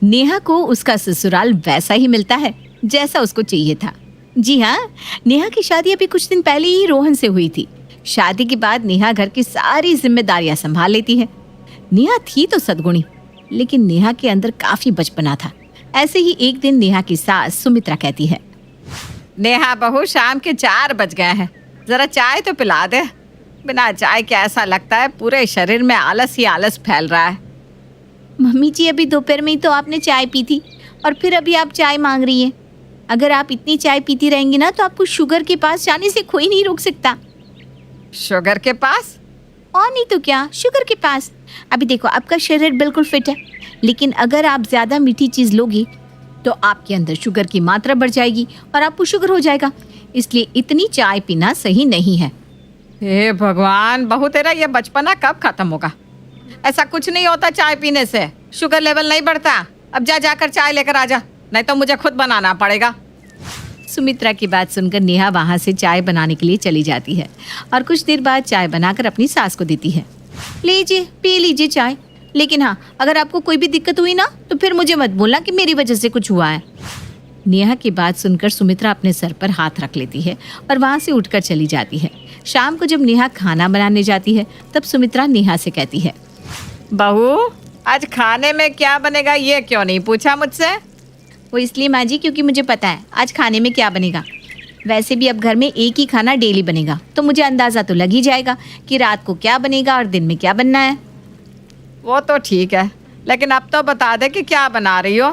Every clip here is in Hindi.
नेहा को उसका ससुराल वैसा ही मिलता है जैसा उसको चाहिए था। जी हाँ, नेहा की शादी अभी कुछ दिन पहले ही रोहन से हुई थी। शादी के बाद नेहा घर की सारी जिम्मेदारियां संभाल लेती है। नेहा थी तो सद्गुणी, लेकिन नेहा के अंदर काफी बचपना था। ऐसे ही एक दिन नेहा की सास सुमित्रा कहती है, नेहा बहू, शाम के 4 बज गए हैं, जरा चाय तो पिला दे। बिना चाय के ऐसा लगता है पूरे शरीर में आलस ही आलस फैल रहा है। मम्मी जी, अभी दोपहर में ही तो आपने चाय पी थी और फिर अभी आप चाय मांग रही हैं। अगर आप इतनी चाय पीती रहेंगी ना तो आपको शुगर के पास जाने से कोई नहीं रोक सकता। शुगर के पास? और नहीं तो क्या, शुगर के पास। अभी देखो, आपका शरीर बिल्कुल फिट है, लेकिन अगर आप ज्यादा मीठी चीज लोगी तो आपके अंदर शुगर की मात्रा बढ़ जाएगी और आपको शुगर हो जाएगा। इसलिए इतनी चाय पीना सही नहीं है। हे भगवान, बहू तेरा ये बचपना कब खत्म होगा? ऐसा कुछ नहीं होता चाय पीने से, शुगर लेवल नहीं बढ़ता। अब जाकर चाय लेकर आ जा, नहीं तो मुझे खुद बनाना पड़ेगा। सुमित्रा की बात सुनकर नेहा वहां से चाय बनाने के लिए चली जाती है और कुछ देर बाद चाय बनाकर अपनी सास को देती है। लीजिए, पी लीजिए चाय, लेकिन हाँ, अगर आपको कोई भी दिक्कत हुई ना तो फिर मुझे मत बोलना कि मेरी वजह से कुछ हुआ है। नेहा की बात सुनकर सुमित्रा अपने सर पर हाथ रख लेती है और वहां से उठकर चली जाती है। शाम को जब नेहा खाना बनाने जाती है तब सुमित्रा नेहा से कहती है, बहू, आज खाने में क्या बनेगा ये क्यों नहीं पूछा मुझसे? वो इसलिए माँ जी, क्योंकि मुझे पता है आज खाने में क्या बनेगा। वैसे भी अब घर में एक ही खाना डेली बनेगा, तो मुझे अंदाजा तो लग ही जाएगा कि रात को क्या बनेगा और दिन में क्या बनना है। वो तो ठीक है, लेकिन अब तो बता दे कि क्या बना रही हो।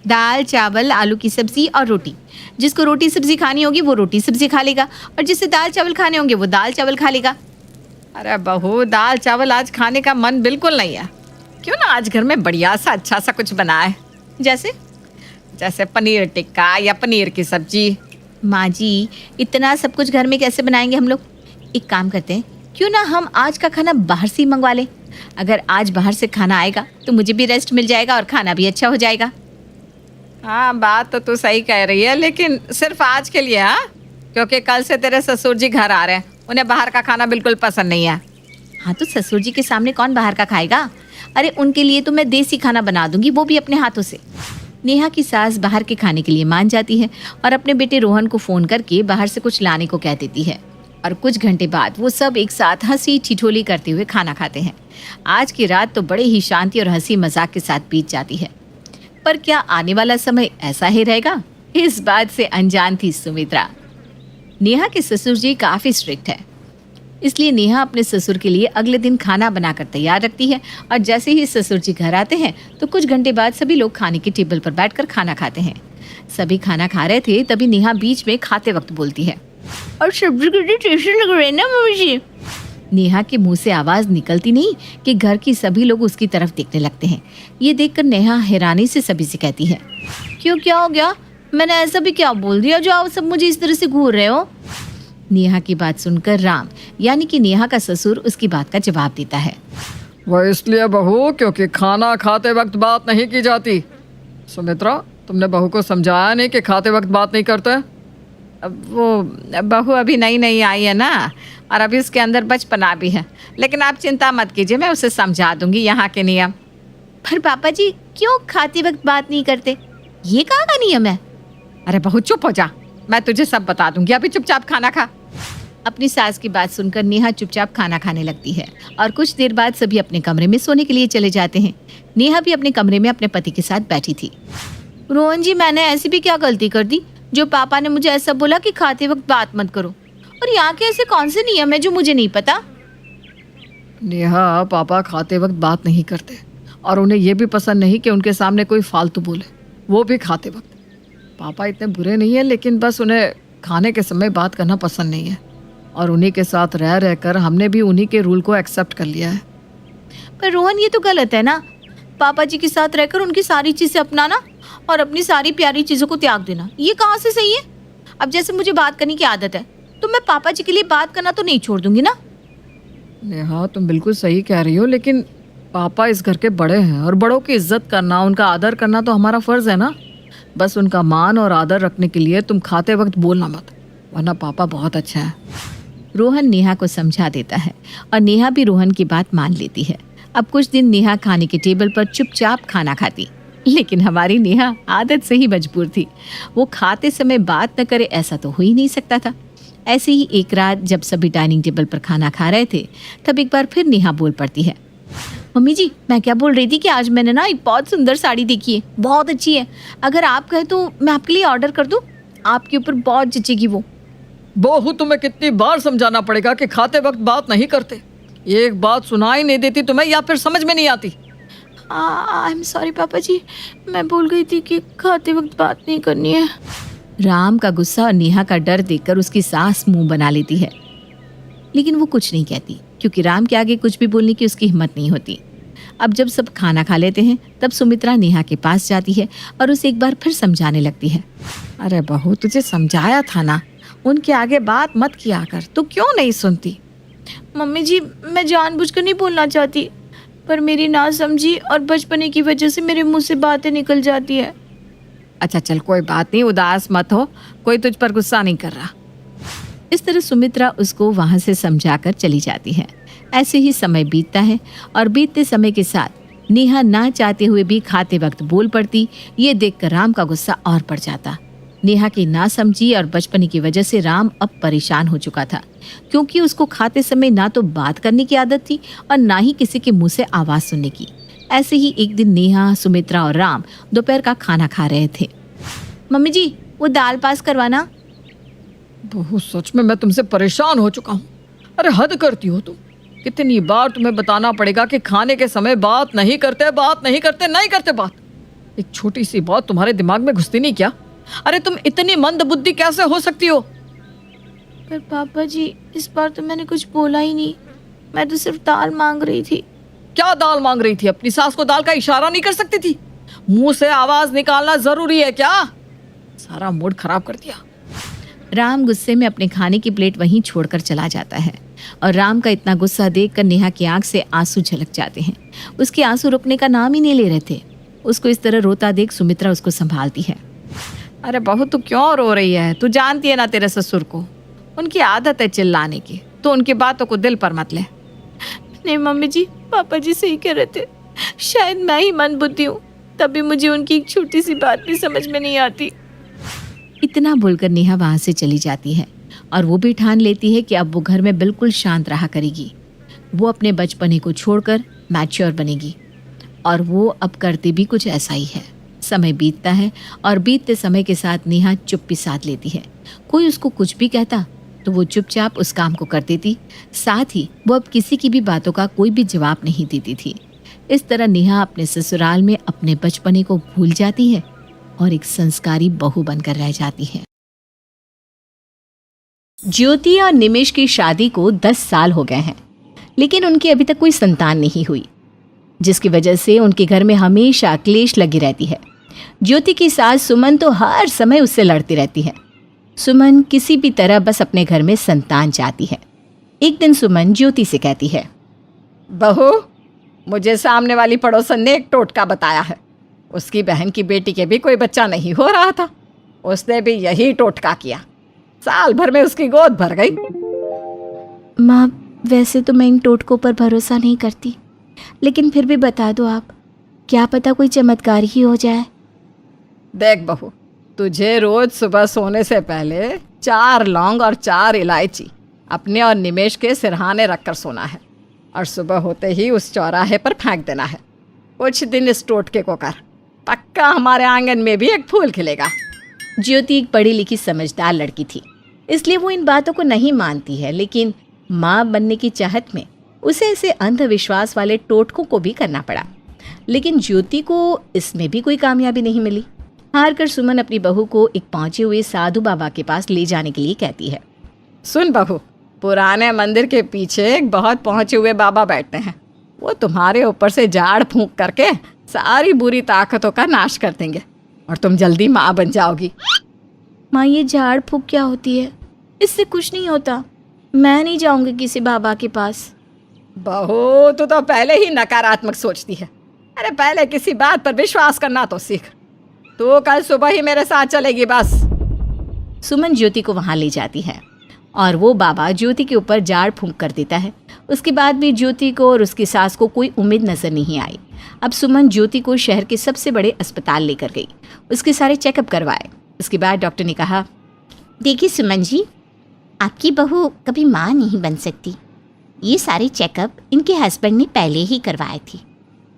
दाल, चावल, आलू की सब्जी और रोटी। जिसको रोटी सब्जी खानी होगी वो रोटी सब्जी खा लेगा और जिसे दाल चावल खाने होंगे वो दाल चावल खा लेगा। अरे बहू, दाल चावल आज खाने का मन बिल्कुल नहीं है। क्यों ना आज घर में बढ़िया सा अच्छा सा कुछ बनाए, जैसे पनीर टिक्का या पनीर की सब्जी। माँ जी, इतना सब कुछ घर में कैसे बनाएंगे हम लोग? एक काम करते हैं, क्यों ना हम आज का खाना बाहर से ही मंगवा लें। अगर आज बाहर से खाना आएगा तो मुझे भी रेस्ट मिल जाएगा और खाना भी अच्छा हो जाएगा। हाँ, बात तो तू सही कह रही है, लेकिन सिर्फ आज के लिए। हाँ, क्योंकि कल से तेरे ससुर जी घर आ रहे हैं, उन्हें बाहर का खाना बिल्कुल पसंद नहीं है। हाँ, तो ससुर जी के सामने कौन बाहर का खाएगा? अरे उनके लिए तो मैं देसी खाना बना दूंगी, वो भी अपने हाथों से। नेहा की सास बाहर के खाने के लिए मान जाती है और अपने बेटे रोहन को फोन करके बाहर से कुछ लाने को कह देती है और कुछ घंटे बाद वो सब एक साथ हंसी ठिठोली करते हुए खाना खाते हैं। आज की रात तो बड़े ही शांति और हंसी मजाक के साथ बीत जाती है। पर क्या आने वाला समय ऐसा ही रहेगा? इस बात से अनजान थी सुमित्रा। नेहा के ससुर जी काफी स्ट्रिक्ट है, इसलिए नेहा अपने ससुर के लिए अगले दिन खाना बनाकर तैयार रखती है और जैसे ही ससुर जी घर आते हैं तो कुछ घंटे बाद सभी लोग खाने के टेबल पर बैठकर खाना खाते हैं। सभी खाना खा रहे थे, तभी नेहा बीच में खाते वक्त बोलती है, और सब्जी कितनी टेस्टी लग रही है ना मम्मी जी। नेहा के मुंह से आवाज निकलती नहीं कि घर की सभी लोग उसकी तरफ देखने लगते हैं। ये देखकर नेहा हैरानी से सभी से कहती है, क्यों, क्या हो गया? मैंने ऐसा भी क्या बोल दिया जो आप सब मुझे इस तरह से घूर रहे हो? नेहा की बात सुनकर राम, यानी कि नेहा का ससुर, उसकी बात का जवाब देता है, वह इसलिए बहू क्योंकि खाना खाते वक्त बात नहीं की जाती। सुमित्रा, तुमने बहू को समझाया नहीं कि खाते वक्त बात नहीं करते? वो बहू अभी नई आई है ना, और अभी उसके अंदर बचपना भी है, लेकिन आप चिंता मत कीजिए, मैं उसे समझा दूंगी यहाँ के नियम। पर पापा जी, क्यों खाते वक्त बात नहीं करते? ये कहाँ का नियम है? अरे बहू चुप हो जा, मैं तुझे सब बता दूंगी, अभी चुपचाप खाना खा। अपनी सास की बात सुनकर नेहा चुपचाप खाना खाने लगती है और कुछ देर बाद सभी अपने कमरे में सोने के लिए चले जाते हैं। नेहा भी अपने कमरे में अपने पति के साथ बैठी थी। रोहन जी, मैंने ऐसी भी क्या गलती कर दी जो पापा ने मुझे ऐसा बोला कि खाते वक्त बात मत करो? और यहाँ के ऐसे कौन से नियम है जो मुझे नहीं पता? नेहा, पापा खाते वक्त बात नहीं करते और उन्हें यह भी पसंद नहीं कि उनके सामने कोई फालतू बोले, वो भी खाते वक्त। पापा इतने बुरे नहीं है, लेकिन बस उन्हें खाने के समय बात करना पसंद नहीं है और उन्हीं के साथ रह रहकर हमने भी उन्हीं के रूल को एक्सेप्ट कर लिया है। पर रोहन, ये तो गलत है ना। पापा जी के साथ रहकर उनकी सारी चीजें अपनाना और अपनी सारी प्यारी चीजों को त्याग देना, ये कहाँ से सही है? अब जैसे मुझे बात करने की आदत है तो मैं पापा जी के लिए बात करना तो नहीं छोड़ दूंगी ना। नेहा, तुम बिल्कुल सही कह रही हो, लेकिन पापा इस घर के बड़े हैं और बड़ों की इज्जत करना, उनका आदर करना तो हमारा फर्ज है ना। बस उनका मान और आदर रखने के लिए तुम खाते वक्त बोलना मत, वरना पापा बहुत अच्छा है। रोहन नेहा को समझा देता है और नेहा भी रोहन की बात मान लेती है। अब कुछ दिन नेहा खाने के टेबल पर चुपचाप खाना खाती। लेकिन हमारी नेहा आदत से ही मजबूर थी। वो खाते समय बात न करे ऐसा तो हो ही नहीं सकता था। ऐसे ही एक रात जब सभी डाइनिंग टेबल पर खाना खा रहे थे, तब एक बार फिर नेहा बोल पड़ती है। मम्मी जी, मैं क्या बोल रही थी कि आज मैंने ना एक बहुत सुंदर साड़ी देखी है, बहुत अच्छी है। अगर आप कहें तो मैं आपके लिए ऑर्डर कर दूं, आपके ऊपर बहुत जचेगी वो। बहू, तुम्हें कितनी बार समझाना पड़ेगा कि खाते वक्त बात नहीं करते। एक बात सुनाई नहीं देती तुम्हें या फिर समझ में नहीं आती? आई एम सॉरी पापा जी, मैं भूल गई थी कि खाते वक्त बात नहीं करनी है। राम का गुस्सा और नेहा का डर देखकर उसकी सास मुंह बना लेती है, लेकिन वो कुछ नहीं कहती क्योंकि राम के आगे कुछ भी बोलने की उसकी हिम्मत नहीं होती। अब जब सब खाना खा लेते हैं तब सुमित्रा नेहा के पास जाती है और उसे एक बार फिर समझाने लगती है। अरे बहू, तुझे समझाया था ना, उनके आगे बात मत किया कर, तू क्यों नहीं सुनती? मम्मी जी, मैं जानबूझकर नहीं बोलना चाहती, पर मेरी ना समझी और बचपने की वजह से मेरे मुंह से बातें निकल जाती है। अच्छा चल, कोई बात नहीं, उदास मत हो, कोई तुझ पर गुस्सा नहीं कर रहा। इस तरह सुमित्रा उसको वहां से समझाकर चली जाती है। ऐसे ही समय बीतता है और बीतते समय के साथ नेहा ना चाहते हुए भी खाते वक्त बोल पड़ती। ये देखकर राम का गुस्सा और बढ़ जाता। नेहा की नासमझी और बचपने की वजह से राम अब परेशान हो चुका था, क्योंकि उसको खाते समय ना तो बात करने की आदत थी और ना ही किसी के मुंह से आवाज सुनने की। ऐसे ही एक दिन नेहा, सुमित्रा और राम दोपहर का खाना खा रहे थे। मम्मी जी, वो दाल पास करवाना। बहू, सच में मैं तुमसे परेशान हो चुका हूँ। अरे हद करती हो तुम। कितनी बार तुम्हें बताना पड़ेगा कि खाने के समय बात नहीं करते, बात नहीं करते, नहीं करते बात। एक छोटी सी बात तुम्हारे दिमाग में घुसती नहीं क्या? अरे तुम इतनी मंद बुद्धि कैसे हो सकती हो? पर पापा जी, इस बार तो मैंने कुछ बोला ही नहीं, मैं तो सिर्फ दाल मांग रही थी। क्या दाल मांग रही थी? अपनी सास को दाल का इशारा नहीं कर सकती थी? मुंह से आवाज निकालना जरूरी है क्या? सारा मूड खराब कर दिया। राम गुस्से में अपने खाने की प्लेट वहीं छोड़कर चला जाता है और राम का इतना गुस्सा देखकर नेहा की आंख से आंसू झलक जाते हैं। उसके आंसू रुकने का नाम ही नहीं ले रहे थे। उसको इस तरह रोता देख सुमित्रा उसको संभालती है। अरे बहू, तू क्यों रो रही है? तू जानती है ना तेरे ससुर को, उनकी आदत है चिल्लाने की, तो उनकी बातों को दिल पर मत ले। नहीं मम्मी जी, पापा जी सही कह रहे थे, शायद मैं ही मंदबुद्धि हूँ, तभी मुझे उनकी एक छोटी सी बात भी समझ में नहीं आती। इतना बोलकर नेहा वहां से चली जाती है और वो भी ठान लेती है कि अब वो घर में बिल्कुल शांत रहा करेगी। वो अपने बचपने को छोड़कर मैच्योर बनेगी और वो अब करती भी कुछ ऐसा ही है। समय बीतता है और बीतते समय के साथ नेहा चुप्पी साध लेती है। कोई उसको कुछ भी कहता तो वो चुपचाप उस काम को कर देती। साथ ही वो अब किसी की भी बातों का कोई भी जवाब नहीं देती थी। इस तरह नेहा अपने ससुराल में अपने बचपने को भूल जाती है और एक संस्कारी बहू बनकर रह जाती है। ज्योति और निमेश की शादी को 10 साल हो गए हैं, लेकिन उनकी अभी तक कोई संतान नहीं हुई, जिसकी वजह से उनके घर में हमेशा क्लेश लगी रहती है। ज्योति की सास सुमन तो हर समय उससे लड़ती रहती है। सुमन किसी भी तरह बस अपने घर में संतान चाहती है। एक दिन सुमन ज्योति से कहती है, बहू, मुझे सामने वाली पड़ोसन ने एक टोटका बताया है। उसकी बहन की बेटी के भी कोई बच्चा नहीं हो रहा था, उसने भी यही टोटका किया। साल भर में उसकी गोद भर गई। माँ, वैसे तो मैं इन टोटकों पर भरोसा नहीं करती, लेकिन फिर भी बता दो आप, क्या पता कोई चमत्कार ही हो जाए। देख बहू, तुझे रोज सुबह सोने से पहले 4 लौंग और 4 इलायची अपने और निमेश के सिरहाने रखकर सोना है और सुबह होते ही उस चौराहे पर फेंक देना है। कुछ दिन इस टोटके को कर, पक्का हमारे आंगन में भी एक फूल खिलेगा। ज्योति एक पढ़ी लिखी समझदार लड़की थी, इसलिए वो इन बातों को नहीं मानती है, लेकिन माँ बनने की चाहत में उसे ऐसे अंधविश्वास वाले टोटकों को भी करना पड़ा। लेकिन ज्योति को इसमें भी कोई कामयाबी नहीं मिली। हार कर सुमन अपनी बहू को एक पहुंचे हुए साधु बाबा के पास ले जाने के लिए कहती है। सुन बहू, पुराने मंदिर के पीछे एक बहुत पहुंचे हुए बाबा बैठते हैं। वो तुम्हारे ऊपर से झाड़ फूंक करके सारी बुरी ताकतों का नाश कर देंगे और तुम जल्दी माँ बन जाओगी। माँ, ये झाड़ फूंक क्या होती है? इससे कुछ नहीं होता, मैं नहीं जाऊंगी किसी बाबा के पास। बहू, तू तो पहले ही नकारात्मक सोचती है। अरे पहले किसी बात पर विश्वास करना तो सीख। तू कल सुबह ही मेरे साथ चलेगी बस। सुमन ज्योति को वहां ले जाती है और वो बाबा ज्योति के ऊपर झाड़ फूंक कर देता है। उसके बाद भी ज्योति को और उसकी सास को कोई उम्मीद नजर नहीं आई। अब सुमन ज्योति को शहर के सबसे बड़े अस्पताल लेकर गई। उसके सारे चेकअप करवाए। उसके बाद डॉक्टर ने कहा, देखिए सुमन जी, आपकी बहू कभी माँ नहीं बन सकती। ये सारे चेकअप इनके हस्बैंड ने पहले ही करवाए थे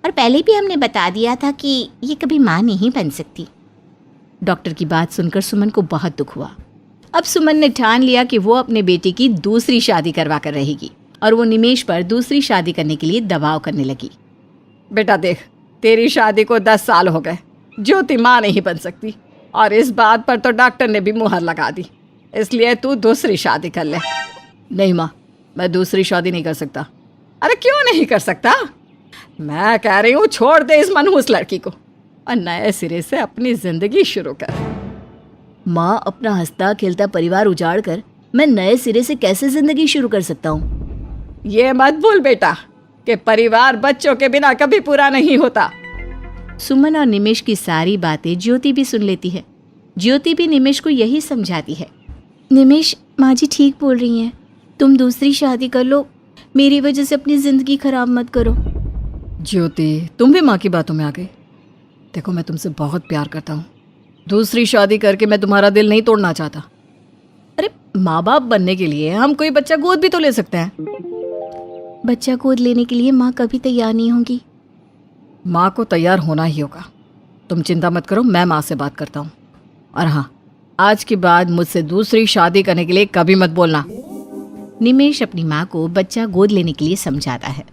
और पहले भी हमने बता दिया था कि ये कभी माँ नहीं बन सकती। डॉक्टर की बात सुनकर सुमन को बहुत दुख हुआ। अब सुमन ने ठान लिया कि वो अपने बेटे की दूसरी शादी करवा कर रहेगी और वो निमेश पर दूसरी शादी करने के लिए दबाव करने लगी। बेटा देख, तेरी शादी को 10 साल हो गए, ज्योति माँ नहीं बन सकती और इस बात पर तो डॉक्टर ने भी मुहर लगा दी, इसलिए तू दूसरी शादी कर ले। नहीं माँ, मैं दूसरी शादी नहीं कर सकता। अरे क्यों नहीं कर सकता? मैं कह रही हूँ छोड़ दे इस मनहूस लड़की को और नए सिरे से अपनी जिंदगी शुरू कर। माँ, अपना हंसता खेलता परिवार उजाड़ कर मैं नए सिरे से कैसे जिंदगी शुरू कर सकता हूँ? ये मत भूल बेटा कि परिवार बच्चों के बिना कभी पूरा नहीं होता। सुमन और निमेश की सारी बातें ज्योति भी सुन लेती है। ज्योति भी निमेश को यही समझाती है। निमेश, माँ जी ठीक बोल रही हैं, तुम दूसरी शादी कर लो, मेरी वजह से अपनी जिंदगी खराब मत करो। ज्योति, तुम भी माँ की बातों में आ गई। देखो, मैं तुमसे बहुत प्यार करता हूँ। दूसरी शादी करके मैं तुम्हारा दिल नहीं तोड़ना चाहता। अरे माँ बाप बनने के लिए हम कोई बच्चा गोद भी तो ले सकते हैं। बच्चा गोद लेने के लिए माँ कभी तैयार नहीं होंगी। माँ को तैयार होना ही होगा। तुम चिंता मत करो, मैं माँ से बात करता हूँ। और हाँ, आज के बाद मुझसे दूसरी शादी करने के लिए कभी मत बोलना। निमेश अपनी माँ को बच्चा गोद लेने के लिए समझाता है।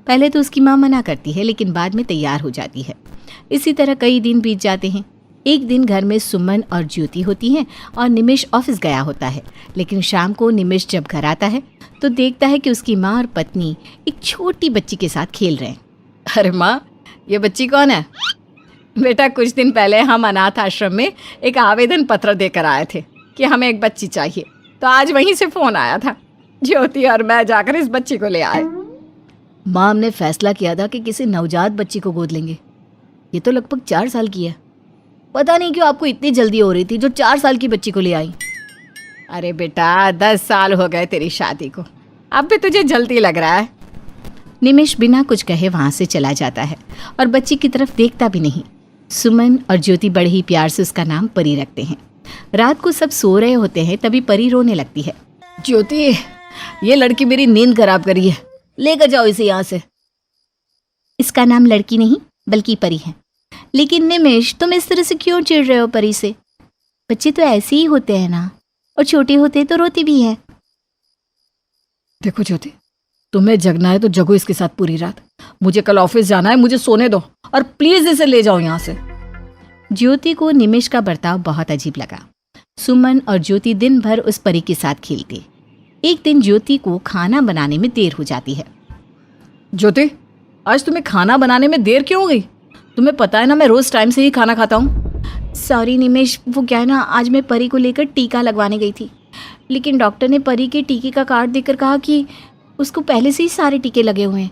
पहले तो उसकी माँ मना करती है, लेकिन बाद में तैयार हो जाती है। इसी तरह कई दिन बीत जाते हैं। एक दिन घर में सुमन और ज्योति होती हैं और निमेश ऑफिस गया होता है। लेकिन शाम को निमेश जब घर आता है तो देखता है कि उसकी माँ और पत्नी एक छोटी बच्ची के साथ खेल रहे हैं। अरे माँ, ये बच्ची कौन है? बेटा, कुछ दिन पहले हम अनाथ आश्रम में एक आवेदन पत्र देकर आए थे कि हमें एक बच्ची चाहिए, तो आज वहीं से फ़ोन आया था। ज्योति और मैं जाकर इस बच्ची को ले आए। माँ, हमने फैसला किया था कि किसी नवजात बच्ची को गोद लेंगे। ये तो लगभग 4 साल की है। पता नहीं क्यों आपको इतनी जल्दी हो रही थी जो 4 साल की बच्ची को ले आई। अरे बेटा, 10 साल हो गए तेरी शादी को, अब भी तुझे जल्दी लग रहा है। निमेश बिना कुछ कहे वहाँ से चला जाता है और बच्ची की तरफ देखता भी नहीं। सुमन और ज्योति बड़े ही प्यार से उसका नाम परी रखते हैं। रात को सब सो रहे होते हैं, तभी परी रोने लगती है। ज्योति, ये लड़की मेरी नींद खराब करी है, लेकर जाओ इसे यहाँ से। इसका नाम लड़की नहीं बल्कि परी है। लेकिन निमेश, तुम इस तरह से क्यों चिढ़ रहे हो परी से? बच्चे तो ऐसे ही होते हैं ना, और छोटे होते तो रोते भी हैं। देखो ज्योति, तुम्हें जगना है तो जगो इसके साथ पूरी रात। मुझे कल ऑफिस जाना है, मुझे सोने दो और प्लीज इसे ले जाओ यहाँ से। ज्योति को निमेश का बर्ताव बहुत अजीब लगा। सुमन और ज्योति दिन भर उस परी के साथ खेलती। एक दिन ज्योति को खाना बनाने में देर हो जाती है। ज्योति, आज तुम्हें खाना बनाने में देर क्यों हो गई? तुम्हें पता है ना मैं रोज टाइम से ही खाना खाता हूँ। सॉरी निमेश, वो क्या है ना, आज मैं परी को लेकर टीका लगवाने गई थी, लेकिन डॉक्टर ने परी के टीके का कार्ड देकर कहा कि उसको पहले से ही सारे टीके लगे हुए हैं,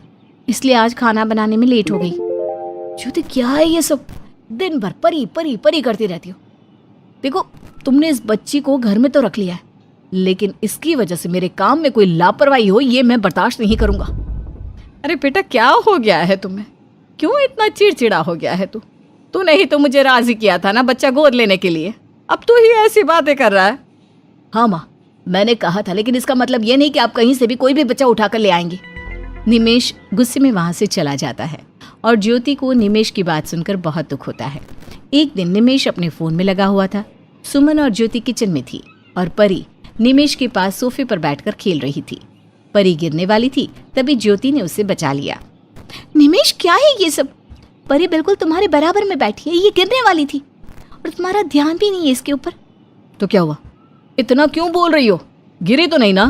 इसलिए आज खाना बनाने में लेट हो गई। ज्योति, क्या है ये सब? दिन भर परी परी परी करती रहती हो। देखो, तुमने इस बच्ची को घर में तो रख लिया है, लेकिन इसकी वजह से मेरे काम में कोई लापरवाही हो, ये मैं बर्दाश्त नहीं करूंगा। अरे बेटा, क्या हो गया है तुम्हें? क्यों इतना चिड़चिड़ा हो गया है तूने ही तो मुझे राजी किया था ना बच्चा गोद लेने के लिए, अब तू ही ऐसी बातें कर रहा है। हाँ माँ, मैंने कहा था, लेकिन इसका मतलब ये नहीं कि आप कहीं से भी कोई भी बच्चा उठाकर ले आएंगे। निमेश गुस्से में वहाँ से चला जाता है और ज्योति को निमेश की बात सुनकर बहुत दुख होता है। एक दिन निमेश अपने फ़ोन में लगा हुआ था। सुमन और ज्योति किचन में थी और परी निमेश के पास सोफे पर बैठकर खेल रही थी। परी गिरने वाली थी, तभी ज्योति ने उसे बचा लिया। निमेश, क्या है ये सब? परी बिल्कुल तुम्हारे बराबर में बैठी है, ये गिरने वाली थी और तुम्हारा ध्यान भी नहीं है इसके ऊपर। तो क्या हुआ? इतना क्यों बोल रही हो? गिरी तो नहीं ना?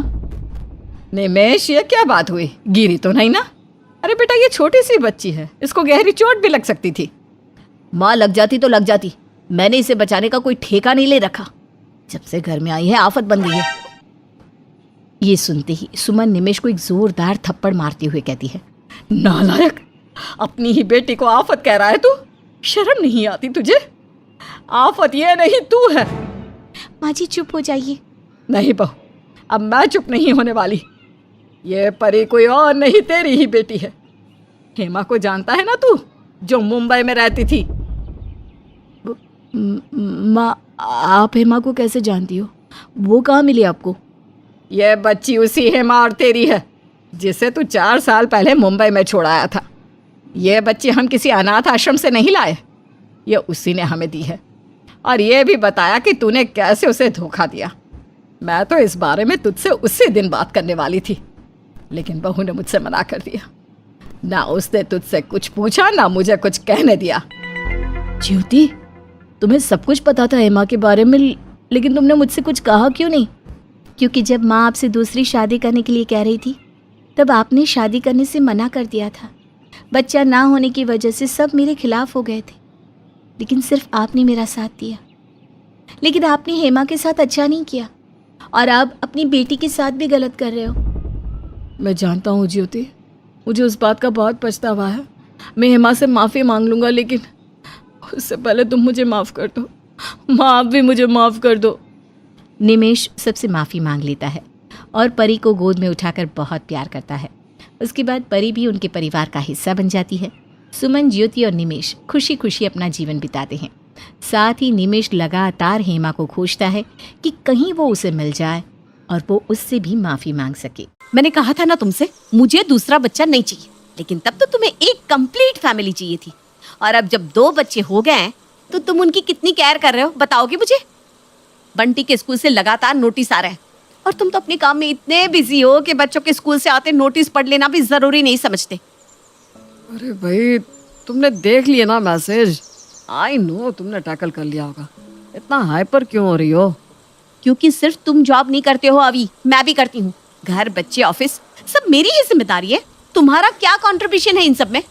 निमेश, ये क्या बात हुई? गिरी तो नहीं ना? अरे बेटा, ये छोटी सी बच्ची है, इसको गहरी चोट भी लग सकती थी। माँ, लग जाती तो लग जाती, मैंने इसे बचाने का कोई ठेका नहीं ले रखा। जब से घर में आई है आफत बन गई है। ये सुनते ही सुमन निमेश को एक जोरदार थप्पड़ मारते हुए कहती है, नालायक, अपनी ही बेटी को आफत कह रहा है तू? शर्म नहीं आती तुझे? आफत ये नहीं, तू है। माँ जी चुप हो जाइए। नहीं बहू, अब मैं चुप नहीं होने वाली। ये परी कोई और नहीं, तेरी ही बेटी है। हेमा को जानता है ना तू? जो मुंबई में रहती थी। माँ, आप हेमा को कैसे जानती हो? वो कहाँ मिली आपको? ये बच्ची उसी हेमा और तेरी है जिसे तू 4 साल पहले मुंबई में छोड़ाया था। ये बच्ची हम किसी अनाथ आश्रम से नहीं लाए, ये उसी ने हमें दी है। और ये भी बताया कि तूने कैसे उसे धोखा दिया। मैं तो इस बारे में तुझसे उसी दिन बात करने वाली थी, लेकिन बहू ने मुझसे मना कर दिया। ना उसने तुझसे कुछ पूछा, ना मुझे कुछ कहने दिया। ज्योति, तुम्हें सब कुछ पता था हेमा के बारे में, लेकिन तुमने मुझसे कुछ कहा क्यों नहीं? क्योंकि जब माँ आपसे दूसरी शादी करने के लिए कह रही थी तब आपने शादी करने से मना कर दिया था। बच्चा ना होने की वजह से सब मेरे खिलाफ हो गए थे, लेकिन सिर्फ आपने मेरा साथ दिया। लेकिन आपने हेमा के साथ अच्छा नहीं किया और आप अपनी बेटी के साथ भी गलत कर रहे हो। मैं जानता हूँ ज्योति, मुझे उस बात का बहुत पछतावा है। मैं हेमा से माफ़ी मांग लूँगा, लेकिन उससे पहले तुम मुझे माफ़ कर दो। माँ, आप भी मुझे माफ़ कर दो। निमेश सबसे माफ़ी मांग लेता है और परी को गोद में उठाकर बहुत प्यार करता है। उसके बाद परी भी उनके परिवार का हिस्सा बन जाती है। सुमन, ज्योति और निमेश खुशी खुशी अपना जीवन बिताते हैं। साथ ही निमेश लगातार हेमा को खोजता है कि कहीं वो उसे मिल जाए और वो उससे भी माफ़ी मांग सके। मैंने कहा था ना तुमसे, मुझे दूसरा बच्चा नहीं चाहिए, लेकिन तब तो तुम्हें एक कंप्लीट फैमिली चाहिए थी। और अब जब 2 बच्चे हो गए हैं तो तुम उनकी कितनी केयर कर रहे हो बताओगे मुझे? बंटी के स्कूल से लगातार नोटिस आ रहे हैं और तुम तो अपने काम में इतने बिजी हो कि बच्चों के स्कूल से आते नोटिस पढ़ लेना भी जरूरी नहीं समझते। अरे भाई, तुमने देख लिया ना मैसेज। आई नो तुमने टैकल कर लिया होगा। इतना हाइपर क्यों हो रही हो? क्योंकि सिर्फ तुम जॉब नहीं करते हो अभी, मैं भी करती हूँ। घर, बच्चे, ऑफिस सब मेरी ही जिम्मेदारी है। तुम्हारा क्या कंट्रीब्यूशन है इन सब में?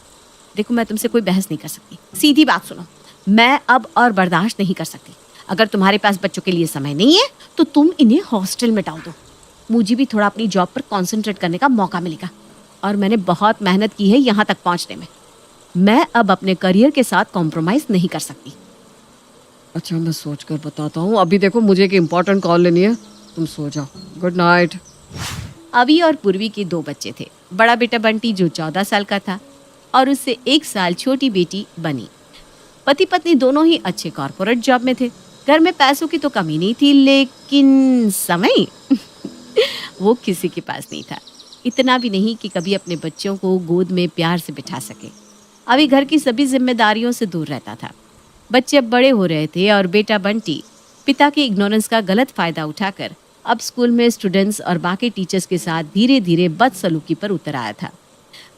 देखो, मैं तुमसे कोई बहस नहीं कर सकती। सीधी बात सुनो, मैं अब और बर्दाश्त नहीं कर सकती। अगर तुम्हारे पास बच्चों के लिए समय नहीं है तो तुम इन्हें हॉस्टल में डाल दो। मुझे भी थोड़ा अपनी जॉब पर कॉन्सेंट्रेट करने का मौका मिलेगा और मैंने बहुत मेहनत की है यहाँ तक पहुँचने में। मैं अब अपने करियर के साथ कॉम्प्रोमाइज नहीं कर सकती। अच्छा, मैं सोच कर बताता हूँ। अभी देखो, मुझे एक इम्पोर्टेंट कॉल लेनी है, तुम सो जाओ। Good night. अवी और पूर्वी के 2 बच्चे थे। बड़ा बेटा बंटी जो 14 साल का था और उससे 1 साल छोटी बेटी बनी। पति पत्नी दोनों ही अच्छे कॉर्पोरेट जॉब में थे। घर में पैसों की तो कमी नहीं थी, लेकिन समय वो किसी के पास नहीं था। इतना भी नहीं कि कभी अपने बच्चों को गोद में प्यार से बिठा सके। अभी घर की सभी जिम्मेदारियों से दूर रहता था। बच्चे अब बड़े हो रहे थे और बेटा बंटी पिता के इग्नोरेंस का गलत फायदा उठाकर अब स्कूल में स्टूडेंट्स और बाकी टीचर्स के साथ धीरे धीरे बदसलूकी पर उतर आया था।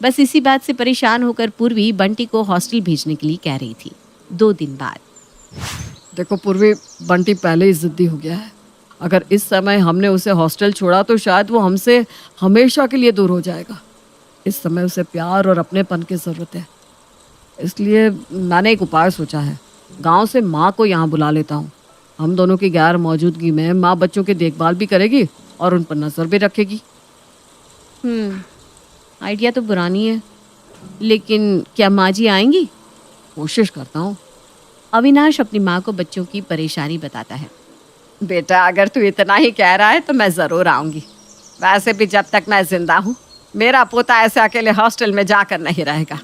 बस इसी बात से परेशान होकर पूर्वी बंटी को हॉस्टल भेजने के लिए कह रही थी। 2 दिन बाद देखो पूर्वी, बंटी पहले ही जिद्दी हो गया है। अगर इस समय हमने उसे हॉस्टल छोड़ा तो शायद वो हमसे हमेशा के लिए दूर हो जाएगा। इस समय उसे प्यार और अपनेपन की ज़रूरत है। इसलिए मैंने एक उपाय सोचा है। गांव से माँ को यहाँ बुला लेता हूँ। हम दोनों की गैर मौजूदगी में माँ बच्चों की देखभाल भी करेगी और उन पर नज़र भी रखेगी। आइडिया तो बुरा नहीं है, लेकिन क्या माँ जी आएंगी? कोशिश करता हूँ। अविनाश अपनी माँ को बच्चों की परेशानी बताता है। बेटा, अगर तू इतना ही कह रहा है तो मैं ज़रूर आऊँगी। वैसे भी जब तक मैं जिंदा हूँ मेरा पोता ऐसे अकेले हॉस्टल में जाकर नहीं रहेगा।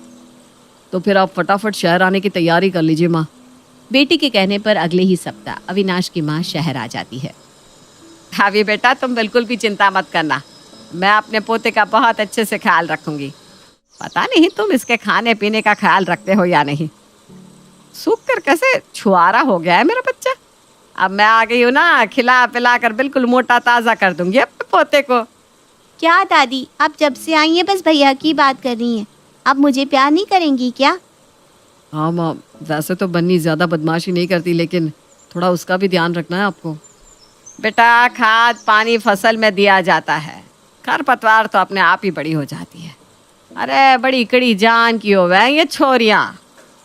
तो फिर आप फटाफट शहर आने की तैयारी कर लीजिए माँ। बेटी के कहने पर अगले ही सप्ताह अविनाश की माँ शहर आ जाती है। अभी बेटा, तुम बिल्कुल भी चिंता मत करना। मैं अपने पोते का बहुत अच्छे से ख्याल रखूंगी। पता नहीं तुम इसके खाने पीने का ख्याल रखते हो या नहीं। सूख कर कैसे छुआरा हो गया है मेरा बच्चा। अब मैं आ गई हूँ ना, खिला पिला कर बिल्कुल मोटा ताज़ा कर दूंगी अपने पोते को। क्या दादी, आप जब से आई हैं बस भैया की बात कर रही हैं? आप मुझे प्यार नहीं करेंगी क्या? हाँ माँ, वैसे तो बन्नी ज़्यादा बदमाशी नहीं करती, लेकिन थोड़ा उसका भी ध्यान रखना है आपको। बेटा, खाद पानी फसल में दिया जाता है, खरपतवार तो अपने आप ही बड़ी हो जाती है। अरे बड़ी कड़ी जान की हो गए ये छोरियाँ।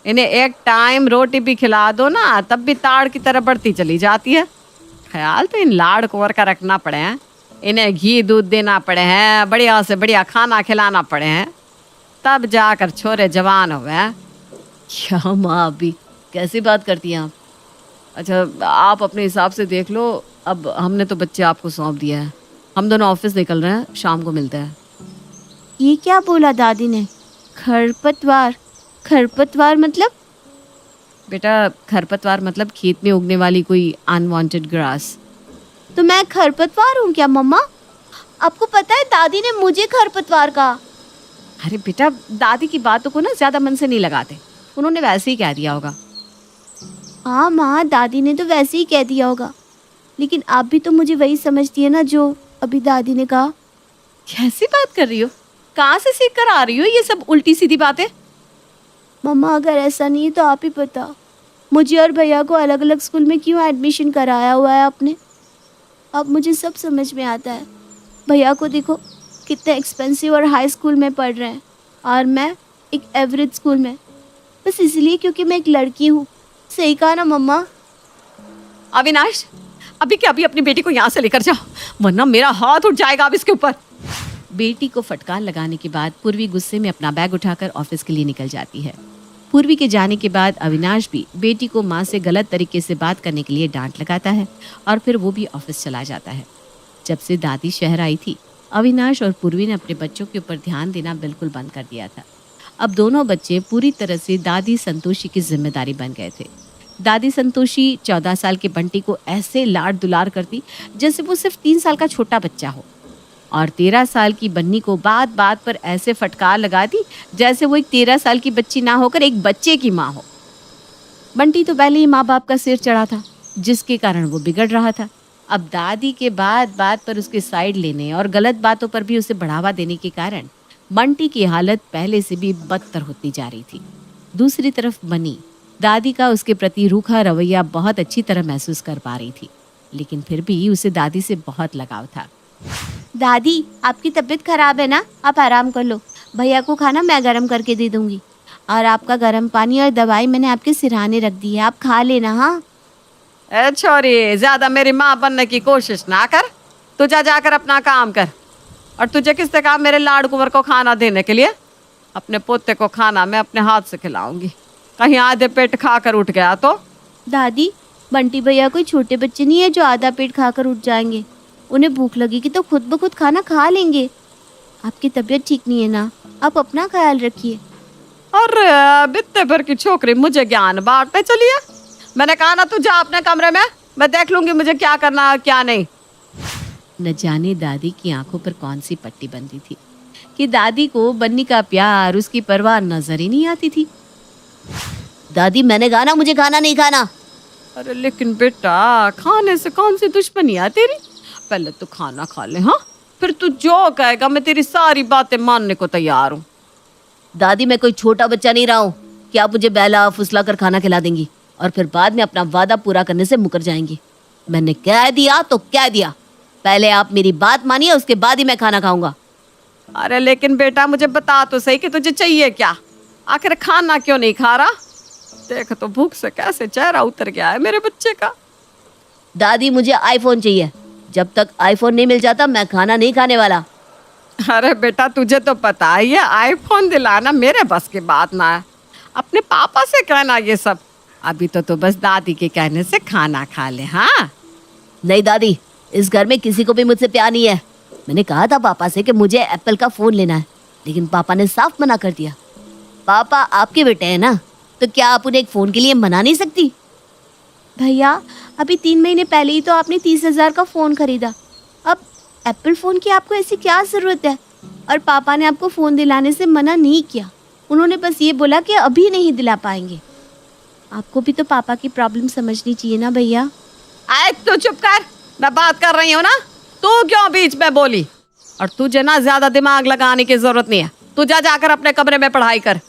इन्हें एक टाइम रोटी भी खिला दो ना, तब भी ताड़ की तरह बढ़ती चली जाती है। ख्याल तो इन लाड़ कुंवर का रखना पड़े हैं। इन्हें घी दूध देना पड़े हैं, बढ़िया से बढ़िया खाना खिलाना पड़े हैं, तब जाकर छोरे जवान हो गए। क्या माँ, अभी कैसी बात करती हैं आप? अच्छा, आप अपने हिसाब से देख लो। अब हमने तो बच्चे आपको सौंप दिया है। हम दोनों ऑफिस निकल रहे हैं, शाम को मिलते हैं। ये क्या बोला दादी ने? खरपतवार? खरपतवार मतलब? बेटा खरपतवार मतलब खेत में उगने वाली कोई अनवांटेड ग्रास। तो मैं खरपतवार हूँ क्या मम्मा? आपको पता है दादी ने मुझे खरपतवार कहा। अरे बेटा दादी की बातों को ना ज्यादा मन से नहीं लगाते, उन्होंने वैसे ही कह दिया होगा। हाँ माँ, दादी ने तो वैसे ही कह दिया होगा, लेकिन आप भी तो मुझे वही समझती है ना जो अभी दादी ने कहा। कैसी बात कर रही हो? कहाँ से सीख कर आ रही हो ये सब उल्टी सीधी बातें? मम्मा अगर ऐसा नहीं है तो आप ही बता, मुझे और भैया को अलग अलग स्कूल में क्यों एडमिशन कराया हुआ है आपने? अब मुझे सब समझ में आता है। भैया को देखो कितने एक्सपेंसिव और हाई स्कूल में पढ़ रहे हैं, और मैं एक एवरेज स्कूल में, बस इसलिए क्योंकि मैं एक लड़की हूँ। सही कहा ना मम्मा? अविनाश अभी क्या अभी अपनी बेटी को यहाँ से लेकर जाओ, वरना मेरा हाथ उठ जाएगा अब इसके ऊपर। बेटी को फटकार लगाने के बाद पूर्वी गुस्से में अपना बैग उठाकर ऑफिस के लिए निकल जाती है। पूर्वी के जाने के बाद अविनाश भी बेटी को माँ से गलत तरीके से बात करने के लिए डांट लगाता है और फिर वो भी ऑफिस चला जाता है। जब से दादी शहर आई थी, अविनाश और पूर्वी ने अपने बच्चों के ऊपर ध्यान देना बिल्कुल बंद कर दिया था। अब दोनों बच्चे पूरी तरह से दादी संतोषी की जिम्मेदारी बन गए थे। दादी संतोषी 14 साल के बंटी को ऐसे लाड दुलार करती जैसे वो सिर्फ 3 साल का छोटा बच्चा हो, और 13 साल की बन्नी को बात बात पर ऐसे फटकार लगाती जैसे वो एक 13 साल की बच्ची ना होकर एक बच्चे की माँ हो। बंटी तो पहले ही माँ बाप का सिर चढ़ा था, जिसके कारण वो बिगड़ रहा था। अब दादी के बात बात पर उसके साइड लेने और गलत बातों पर भी उसे बढ़ावा देने के कारण बंटी की हालत पहले से भी बदतर होती जा रही थी। दूसरी तरफ बनी दादी का उसके प्रति रूखा रवैया बहुत अच्छी तरह महसूस कर पा रही थी, लेकिन फिर भी उसे दादी से बहुत लगाव था। दादी आपकी तबीयत खराब है ना, आप आराम कर लो। भैया को खाना मैं गर्म करके दे दूंगी, और आपका गर्म पानी और दवाई मैंने आपके सिरहाने रख दी है, आप खा लेना। हाँ ए छोरी, ज्यादा मेरी माँ बनने की कोशिश ना कर, तू जा जाकर अपना काम कर। और तुझे किसने कहा मेरे लाड कुंवर को खाना देने के लिए? अपने पोते को खाना मैं अपने हाथ से खिलाऊंगी, कहीं आधे पेट खाकर उठ गया तो। दादी, बंटी भैया कोई छोटे बच्चे नहीं है जो आधा पेट खाकर उठ जाएंगे। उन्हें भूख लगेगी तो खुद ब खुद खाना खा लेंगे। आपकी तबीयत ठीक नहीं है ना, आप अपना ख्याल रखिए। अरे बित्ते भर की छोकरी मुझे ज्ञान बांटने चली है। मैंने कहा ना तू जा अपने कमरे में, मैं देख लूंगी मुझे क्या करना है क्या नहीं। न जाने दादी की आंखों पर कौन सी पट्टी बंधी थी कि दादी को बन्नी का प्यार, उसकी परवाह नजर ही नहीं आती थी। दादी मैंने कहा ना मुझे खाना नहीं खाना। अरे लेकिन बेटा खाने से कौन सी दुश्मनी है तेरी? पहले तो खाना खा ले, हाँ, फिर तू जो कहेगा मैं तेरी सारी बातें मानने को तैयार हूँ। दादी मैं कोई छोटा बच्चा नहीं रहा हूँ कि आप मुझे बहला फुसला कर खाना खिला देंगी और फिर बाद में अपना वादा पूरा करने से मुकर जाएंगी। मैंने कह दिया तो कह दिया, पहले आप मेरी बात मानिए, उसके बाद ही मैं खाना खाऊंगा। अरे लेकिन बेटा मुझे बता तो सही कि तुझे चाहिए क्या? आखिर खाना क्यों नहीं खा रहा? देख तो भूख से कैसे चेहरा उतर गया है मेरे बच्चे का। दादी मुझे आईफोन चाहिए, जब तक आईफोन नहीं मिल जाता मैं खाना नहीं खाने वाला। अरे बेटा तुझे तो पता ही है आईफोन दिलाना मेरे बस की बात ना है, अपने पापा से कहना ये सब। अभी तो बस दादी के कहने से खाना खा ले। हाँ नहीं दादी, इस घर में किसी को भी मुझसे प्यार नहीं है। मैंने कहा था पापा से कि मुझे एप्पल का फ़ोन लेना है, लेकिन पापा ने साफ मना कर दिया। पापा आपके बेटे हैं ना, तो क्या आप उन्हें एक फ़ोन के लिए मना नहीं सकती? भैया अभी 3 महीने पहले ही तो आपने 30,000 का फ़ोन खरीदा, अब एप्पल फ़ोन की आपको ऐसी क्या ज़रूरत है? और पापा ने आपको फ़ोन दिलाने से मना नहीं किया, उन्होंने बस ये बोला कि अभी नहीं दिला पाएंगे। आपको भी तो पापा की प्रॉब्लम समझनी चाहिए ना भैया। आए तो चुप कर, मैं बात कर रही हूँ ना, तू क्यों बीच में बोली? और तुझे ना ज्यादा दिमाग लगाने की जरूरत नहीं है, तू जा जाकर अपने कमरे में पढ़ाई कर।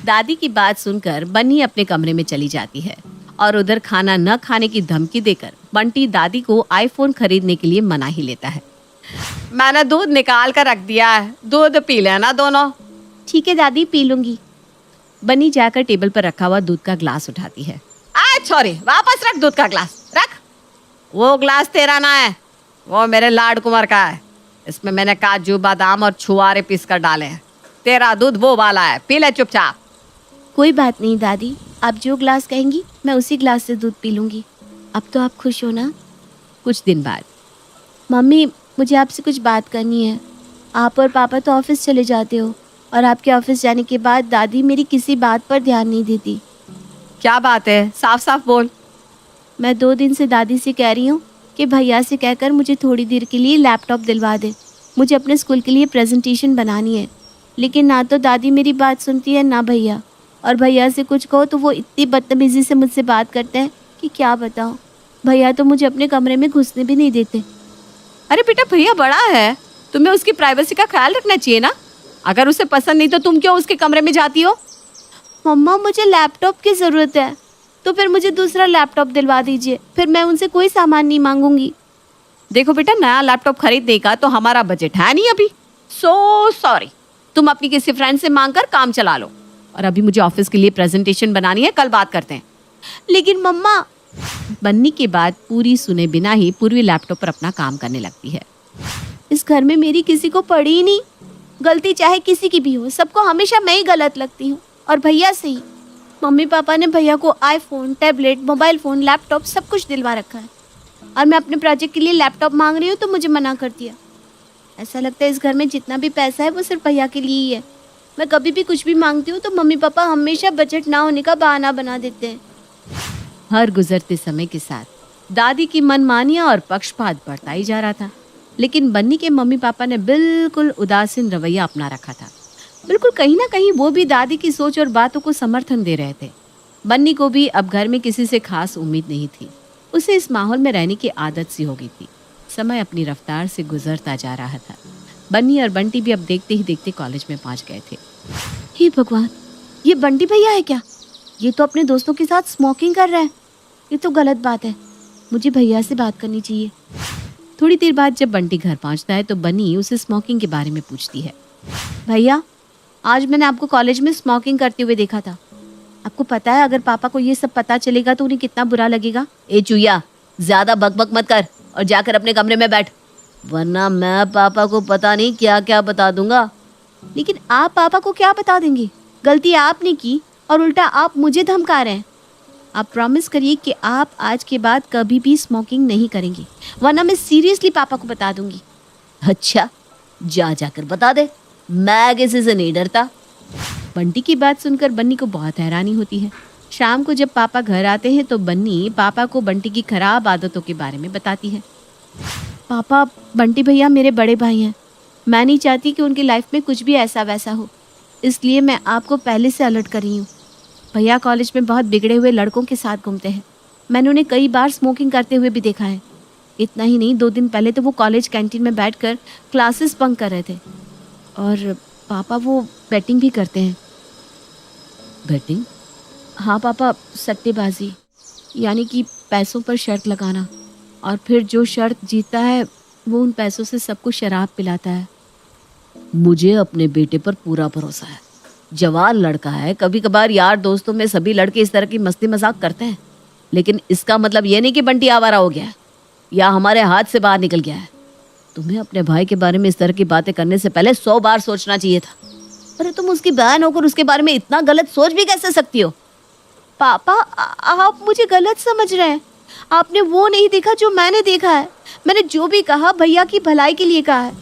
दादी की बात सुनकर बन्नी अपने कमरे में चली जाती है और उधर खाना न खाने की धमकी देकर बंटी दादी को आईफोन खरीदने के लिए मना ही लेता है। मैंने दूध निकाल कर रख दिया है, दूध पी लेना दोनों। ठीक है दादी, पी लूंगी। बन्नी जाकर टेबल पर रखा हुआ दूध का ग्लास उठाती है। आए छोरी, वापस रख दूध का ग्लास, रख। वो ग्लास तेरा ना है, वो मेरे लाड कुंवर का है। इसमें मैंने काजू बादाम और छुआरे पीस कर डाले हैं। तेरा दूध वो वाला है, पी ले चुपचाप। कोई बात नहीं दादी, आप जो ग्लास कहेंगी मैं उसी ग्लास से दूध पी लूंगी। अब तो आप खुश हो ना? कुछ दिन बाद मम्मी मुझे आपसे कुछ बात करनी है। आप और पापा तो ऑफिस चले जाते हो, और आपके ऑफिस जाने के बाद दादी मेरी किसी बात पर ध्यान नहीं देती। क्या बात है, साफ साफ बोल। मैं 2 दिन से दादी से कह रही हूँ कि भैया से कहकर मुझे थोड़ी देर के लिए लैपटॉप दिलवा दे, मुझे अपने स्कूल के लिए प्रेजेंटेशन बनानी है। लेकिन ना तो दादी मेरी बात सुनती है ना भैया, और भैया से कुछ कहो तो वो इतनी बदतमीज़ी से मुझसे बात करते हैं कि क्या बताऊँ। भैया तो मुझे अपने कमरे में घुसने भी नहीं देते। अरे बेटा, भैया बड़ा है, तुम्हें उसकी प्राइवेसी का ख्याल रखना चाहिए ना। अगर उसे पसंद नहीं तो तुम क्यों उसके कमरे में जाती हो? मम्मा मुझे लैपटॉप की ज़रूरत है, तो फिर मुझे दूसरा लैपटॉप दिलवा दीजिए, फिर मैं उनसे कोई सामान नहीं मांगूंगी। देखो बेटा, नया लैपटॉप खरीदने का तो हमारा बजट है नहीं अभी। सो सॉरी, तुम अपनी किसी फ्रेंड से मांग कर काम चला लो। और अभी मुझे ऑफिस के लिए प्रेजेंटेशन बनानी है, कल बात करते हैं। लेकिन मम्मा। बनने के बाद पूरी सुने बिना ही पूर्वी लैपटॉप पर अपना काम करने लगती है। इस घर में मेरी किसी को पड़ी ही नहीं, गलती चाहे किसी की भी हो, सबको हमेशा मैं ही गलत लगती हूँ, और भैया से ही। मम्मी पापा ने भैया को iPhone, tablet, mobile phone, laptop सब कुछ दिलवा रखा है, और मैं अपने प्रोजेक्ट के लिए लैपटॉप मांग रही हूँ तो मुझे मना कर दिया। ऐसा लगता है इस घर में जितना भी पैसा है वो सिर्फ भैया के लिए ही है। मैं कभी भी कुछ भी मांगती हूँ तो मम्मी पापा हमेशा बजट ना होने का बहाना बना देते हैं। हर गुजरते समय के साथ दादी की मनमानियाँ और पक्षपात बढ़ता ही जा रहा था, लेकिन बन्नी के मम्मी पापा ने बिल्कुल उदासीन रवैया अपना रखा था। बिल्कुल कहीं ना कहीं वो भी दादी की सोच और बातों को समर्थन दे रहे थे। बन्नी को भी अब घर में किसी से खास उम्मीद नहीं थी। उसे इस माहौल में रहने की आदत सी हो गई थी। समय अपनी रफ्तार से गुजरता जा रहा था। बन्नी और बंटी भी अब देखते ही देखते कॉलेज में पहुंच गए थे। हे भगवान, ये बंटी भैया है क्या? ये तो अपने दोस्तों के साथ स्मोकिंग कर रहा है। ये तो गलत बात है, मुझे भैया से बात करनी चाहिए। थोड़ी देर बाद जब बंटी घर पहुंचता है तो बन्नी उसे स्मोकिंग के बारे में पूछती है। भैया, आज मैंने आपको कॉलेज में स्मोकिंग करते हुए देखा था। आपको पता है अगर पापा को ये सब पता चलेगा तो उन्हें कितना बुरा लगेगा? ए चुया, ज्यादा बकबक मत कर और जाकर अपने कमरे में बैठ, वरना मैं पापा को पता नहीं क्या क्या बता दूंगा। लेकिन आप पापा को क्या बता देंगे? गलती आपने की और उल्टा आप मुझे धमका रहे हैं। आप प्रॉमिस करिए कि आप आज के बाद कभी भी स्मोकिंग नहीं करेंगे, वरना मैं सीरियसली पापा को बता दूंगी। अच्छा, जा जाकर बता दे, मैं किसी से नहीं डरता। बंटी की बात सुनकर बन्नी को बहुत हैरानी होती है। शाम को जब पापा घर आते हैं तो बन्नी पापा को बंटी की खराब आदतों के बारे में बताती है। पापा, बंटी भैया मेरे बड़े भाई हैं। मैं नहीं चाहती कि उनकी लाइफ में कुछ भी ऐसा वैसा हो, इसलिए मैं आपको पहले से अलर्ट कर रही हूँ। भैया कॉलेज में बहुत बिगड़े हुए लड़कों के साथ घूमते हैं। मैंने उन्हें कई बार स्मोकिंग करते हुए भी देखा है। इतना ही नहीं, 2 दिन पहले तो वो कॉलेज कैंटीन में बैठकर क्लासेस बंक कर रहे थे। और पापा वो बैटिंग भी करते हैं। बैटिंग? हाँ पापा, सट्टेबाजी, यानी कि पैसों पर शर्त लगाना, और फिर जो शर्त जीतता है वो उन पैसों से सबको शराब पिलाता है। मुझे अपने बेटे पर पूरा भरोसा है। जवान लड़का है, कभी कभार यार दोस्तों में सभी लड़के इस तरह की मस्ती मजाक करते हैं, लेकिन इसका मतलब ये नहीं कि बंटी आवारा हो गया है या हमारे हाथ से बाहर निकल गया है। तुम्हें अपने भाई के बारे में इस तरह की बातें करने से पहले 100 बार सोचना चाहिए था। अरे तुम उसकी बहन होकर उसके बारे में इतना गलत सोच भी कैसे सकती हो? पापा, आप मुझे गलत समझ रहे हैं। आपने वो नहीं देखा जो मैंने देखा है। मैंने जो भी कहा भैया की भलाई के लिए कहा है,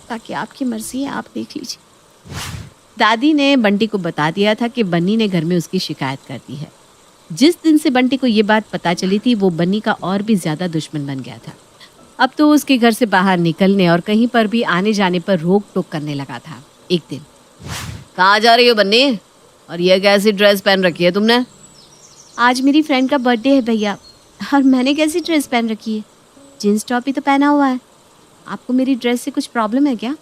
ताकि आपकी मर्जी है, आप देख लीजिए। दादी ने बंटी को बता दिया था कि बन्नी ने घर में उसकी शिकायत कर दी है। जिस दिन से बंटी को ये बात पता चली थी वो बन्नी का और भी ज्यादा दुश्मन बन गया था। अब तो उसके घर से बाहर निकलने और कहीं पर भी आने जाने पर रोक टोक करने लगा था। एक दिन, कहाँ जा रही हो बन्नी, और ये कैसी ड्रेस पहन रखी है तुमने? आज मेरी फ्रेंड का बर्थडे है भैया, और मैंने कैसी ड्रेस पहन रखी है? जीन्स टॉप ही तो पहना हुआ है। आपको मेरी ड्रेस से कुछ प्रॉब्लम है क्या?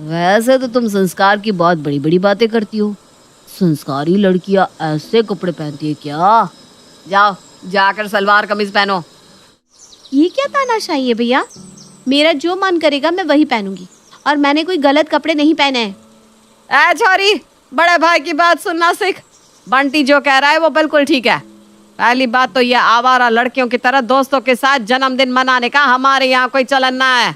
वैसे तो तुम संस्कार की बहुत बड़ी बड़ी बातें करती हो। संस्कारी लड़कियां ऐसे कपड़े पहनती है क्या? जाओ, जाकर सलवार कमीज पहनो। ये क्या तानाशाही है भैया? मेरा जो मन करेगा मैं वही पहनूंगी, और मैंने कोई गलत कपड़े नहीं पहने हैं। ए छोरी, बड़े भाई की बात सुनना सीख। बंटी जो कह रहा है वो बिल्कुल ठीक है। पहली बात तो ये आवारा लड़कियों की तरह दोस्तों के साथ जन्मदिन मनाने का हमारे यहाँ कोई चलन ना है।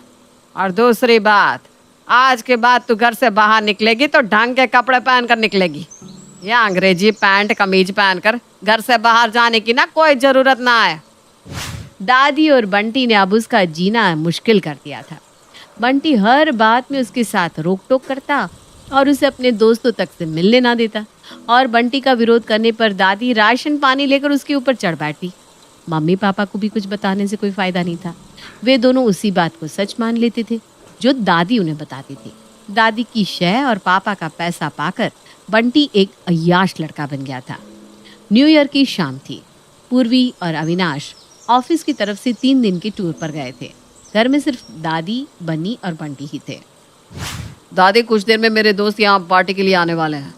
और दूसरी बात, आज के बाद तू घर से बाहर निकलेगी तो ढंग के कपड़े पहन कर निकलेगी, या अंग्रेजी पैंट कमीज पहनकर घर से बाहर जाने की ना कोई जरूरत ना है। दादी और बंटी ने अब उसका जीना मुश्किल कर दिया था। बंटी हर बात में उसके साथ रोक टोक करता और उसे अपने दोस्तों तक से मिलने ना देता। और बंटी का विरोध करने पर दादी राशन पानी लेकर उसके ऊपर चढ़ बैठती। मम्मी पापा को भी कुछ बताने से कोई फायदा नहीं था। वे दोनों उसी बात को सच मान लेते थे जो दादी उन्हें बताती थी। दादी की शय और पापा का पैसा पाकर बंटी एक अय्याश लड़का बन गया था। न्यू ईयर की शाम थी। पूर्वी और अविनाश ऑफिस की तरफ से 3 दिन के टूर पर गए थे। घर में सिर्फ दादी, बन्नी और बंटी ही थे। दादी, कुछ देर में मेरे दोस्त यहाँ पार्टी के लिए आने वाले हैं।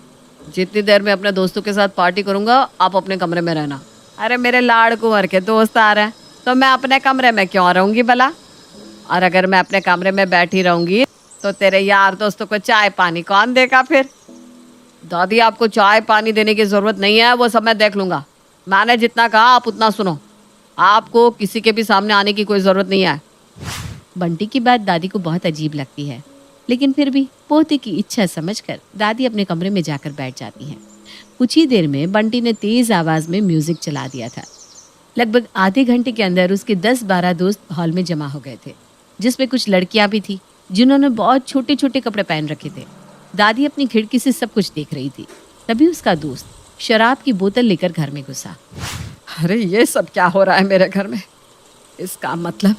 जितनी देर में अपने दोस्तों के साथ पार्टी करूँगा, आप अपने कमरे में रहना। अरे मेरे लाड़ कुंवर के दोस्त आ रहे हैं तो मैं अपने कमरे में क्यों रहूँगी भला? और अगर मैं अपने कमरे में बैठी रहूँगी तो तेरे यार दोस्तों को चाय पानी कौन देगा फिर? दादी, आपको चाय पानी देने की ज़रूरत नहीं है, वो सब मैं देख लूँगा। मैंने जितना कहा आप उतना सुनो। आपको किसी के भी सामने आने की कोई ज़रूरत नहीं है। बंटी की बात दादी को बहुत अजीब लगती है, लेकिन फिर भी पोते की इच्छा समझकर दादी अपने कमरे में जाकर बैठ जाती हैं। कुछ ही देर में बंटी ने तेज आवाज में म्यूजिक चला दिया था। लगभग आधे घंटे के अंदर उसके 10-12 दोस्त हॉल में जमा हो गए थे, जिसमें कुछ लड़कियां भी थी जिन्होंने बहुत छोटे छोटे कपड़े पहन रखे थे। दादी अपनी खिड़की से सब कुछ देख रही थी। तभी उसका दोस्त शराब की बोतल लेकर घर में घुसा। अरे ये सब क्या हो रहा है मेरे घर में? इसका मतलब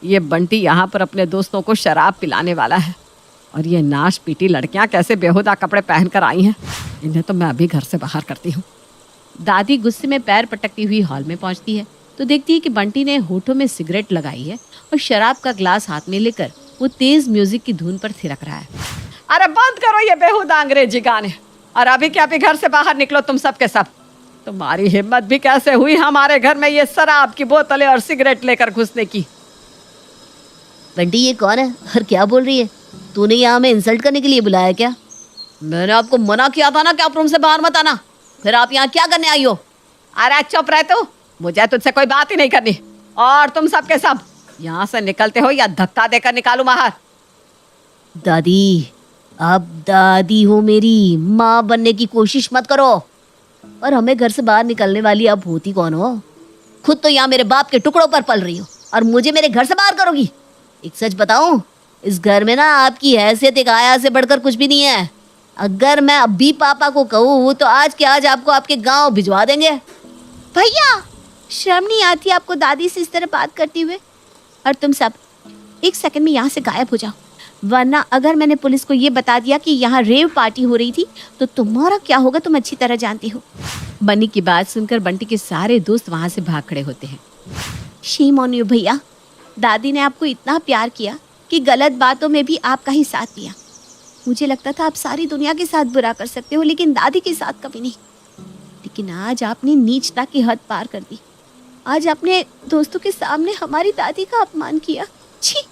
ये बंटी यहाँ पर अपने दोस्तों को शराब पिलाने वाला है। और ये नाश पीटी लड़कियाँ कैसे बेहुदा कपड़े पहन कर आई हैं? इन्हें तो मैं अभी घर से बाहर करती हूँ। दादी गुस्से में पैर पटकती हुई हॉल में पहुँचती है तो देखती है कि बंटी ने होठों में सिगरेट लगाई है और शराब का ग्लास हाथ में लेकर वो तेज म्यूजिक की धुन पर थिरक रहा है। अरे बंद करो ये बेहुदा अंग्रेजी गाने और अभी क्या अभी घर से बाहर निकलो तुम सब के सब। तुम्हारी हिम्मत भी कैसे हुई हमारे घर में ये शराब की बोतलें और सिगरेट लेकर घुसने की? बंटी, ये कौन है और क्या बोल रही है? तूने यहाँ हमें इंसल्ट करने के लिए बुलाया क्या? मैंने आपको मना किया था ना कि आप रूम से बाहर मत आना। फिर आप यहाँ क्या करने आई हो? अरे चुप रह तू, मुझे तुझसे कोई बात ही नहीं करनी। और तुम सब के सब यहाँ से निकलते हो या धक्का देकर निकालूं बाहर? दादी, आप दादी हो मेरी, माँ बनने की कोशिश मत करो। और हमें घर से बाहर निकलने वाली आप होती कौन हो? खुद तो यहाँ मेरे बाप के टुकड़ों पर पल रही हो और मुझे मेरे घर से बाहर करोगी? एक सच बताऊं, इस घर में ना आपकी हैसियत एक आया से बढ़कर कुछ भी नहीं है। अगर मैं अभी पापा को कहूँ तो आज के आज आपको आपके गांव भिजवा देंगे। भैया, शर्म नहीं आती आपको दादी से इस तरह बात करते हुए? और तुम सब 1 सेकंड में यहाँ से गायब हो जाओ, वरना अगर मैंने पुलिस को ये बता दिया कि यहाँ रेव पार्टी हो रही थी तो तुम्हारा क्या होगा तुम अच्छी तरह जानती हो। बन्नी की बात सुनकर बंटी के सारे दोस्त वहाँ से भाग खड़े होते हैं। शेम ऑन यू भैया, दादी ने आपको इतना प्यार किया कि गलत बातों में भी आपका ही साथ दिया। मुझे लगता था आप सारी दुनिया के साथ बुरा कर सकते हो लेकिन दादी के साथ कभी नहीं। लेकिन आज आपने नीचता की हद पार कर दी। आज अपने दोस्तों के सामने हमारी दादी का अपमान किया। छी!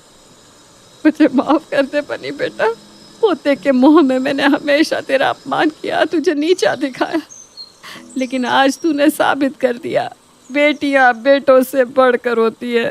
मुझे माफ कर दे बनी बेटा। पोते के मुंह में मैंने हमेशा तेरा अपमान किया, तुझे नीचा दिखाया, लेकिन आज तूने साबित कर दिया बेटियां बेटों से बढ़कर होती है।